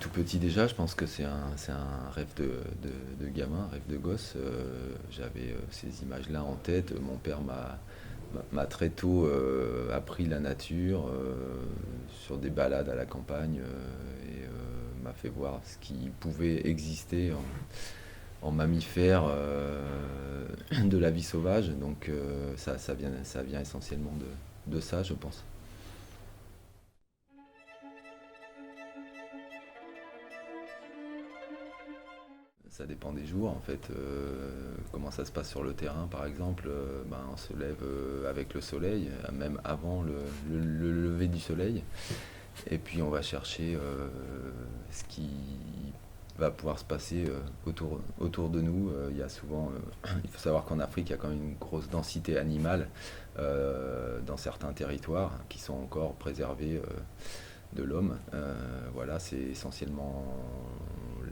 Tout petit déjà, je pense que c'est un rêve de gamin, un rêve de gosse. J'avais ces images-là en tête. Mon père m'a très tôt appris la nature sur des balades à la campagne et m'a fait voir ce qui pouvait exister en mammifère de la vie sauvage. Donc ça vient essentiellement de ça, je pense. Ça dépend des jours en fait. Comment ça se passe sur le terrain par exemple, on se lève avec le soleil, même avant le lever du soleil. Et puis on va chercher ce qui va pouvoir se passer autour de nous. Il y a souvent, il faut savoir qu'en Afrique il y a quand même une grosse densité animale dans certains territoires qui sont encore préservés de l'homme. Voilà, c'est essentiellement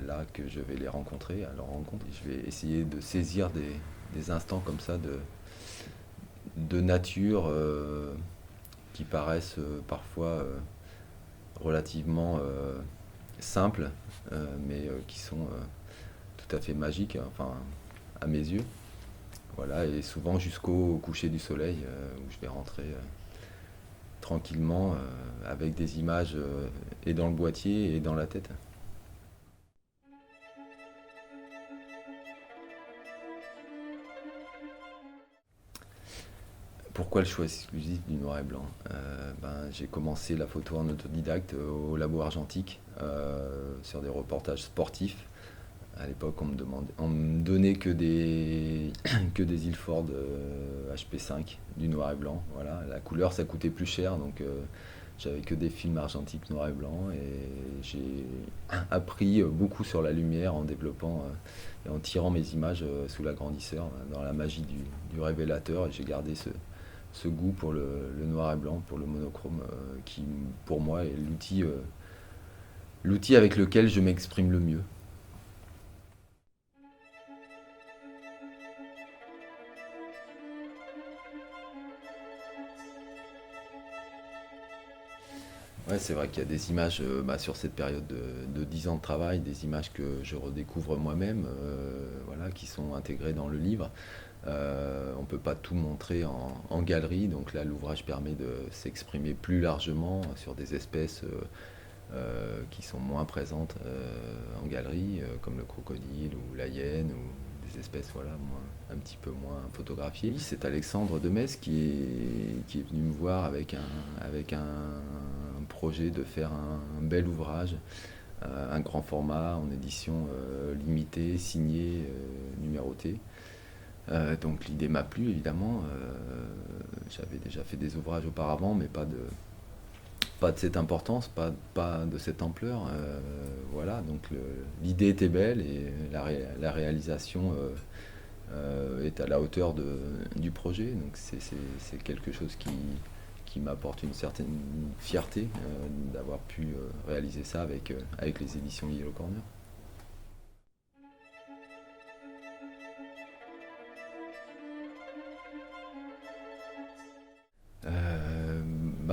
là que je vais les rencontrer, à leur rencontre. Je vais essayer de saisir des instants comme ça de nature qui paraissent parfois relativement simples, mais qui sont tout à fait magiques, enfin, à mes yeux. Voilà, et souvent jusqu'au coucher du soleil, où je vais rentrer tranquillement avec des images et dans le boîtier et dans la tête. Pourquoi le choix exclusif du noir et blanc? J'ai commencé la photo en autodidacte au labo argentique sur des reportages sportifs. À l'époque, on me donnait que des Ilford HP5 du noir et blanc. Voilà, la couleur ça coûtait plus cher, donc j'avais que des films argentiques noir et blanc et j'ai appris beaucoup sur la lumière en développant et en tirant mes images sous l'agrandisseur dans la magie du révélateur et j'ai gardé ce goût pour le noir et blanc, pour le monochrome qui pour moi est l'outil avec lequel je m'exprime le mieux. Ouais, c'est vrai qu'il y a des images sur cette période de 10 ans de travail, des images que je redécouvre moi-même, voilà, qui sont intégrées dans le livre. On ne peut pas tout montrer en galerie, donc là l'ouvrage permet de s'exprimer plus largement sur des espèces qui sont moins présentes en galerie, comme le crocodile ou la hyène ou des espèces voilà, un petit peu moins photographiées. C'est Alexandre Demès qui est venu me voir avec un projet de faire un bel ouvrage, un grand format en édition limitée, signé, numéroté. Donc l'idée m'a plu évidemment. J'avais déjà fait des ouvrages auparavant, mais pas de cette importance, pas de cette ampleur. Voilà, donc l'idée était belle et la réalisation est à la hauteur du projet. Donc c'est quelque chose qui m'apporte une certaine fierté d'avoir pu réaliser ça avec les éditions Yellow Corner.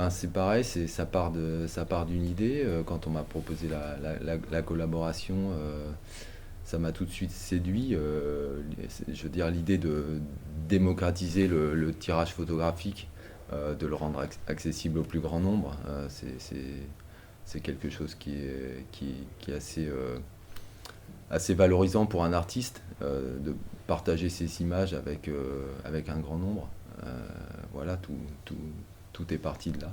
C'est pareil, ça part d'une idée. Quand on m'a proposé la collaboration, ça m'a tout de suite séduit. Je veux dire, l'idée de démocratiser le tirage photographique, de le rendre accessible au plus grand nombre, c'est quelque chose qui est assez valorisant pour un artiste, de partager ses images avec un grand nombre. Voilà, tout est parti de là.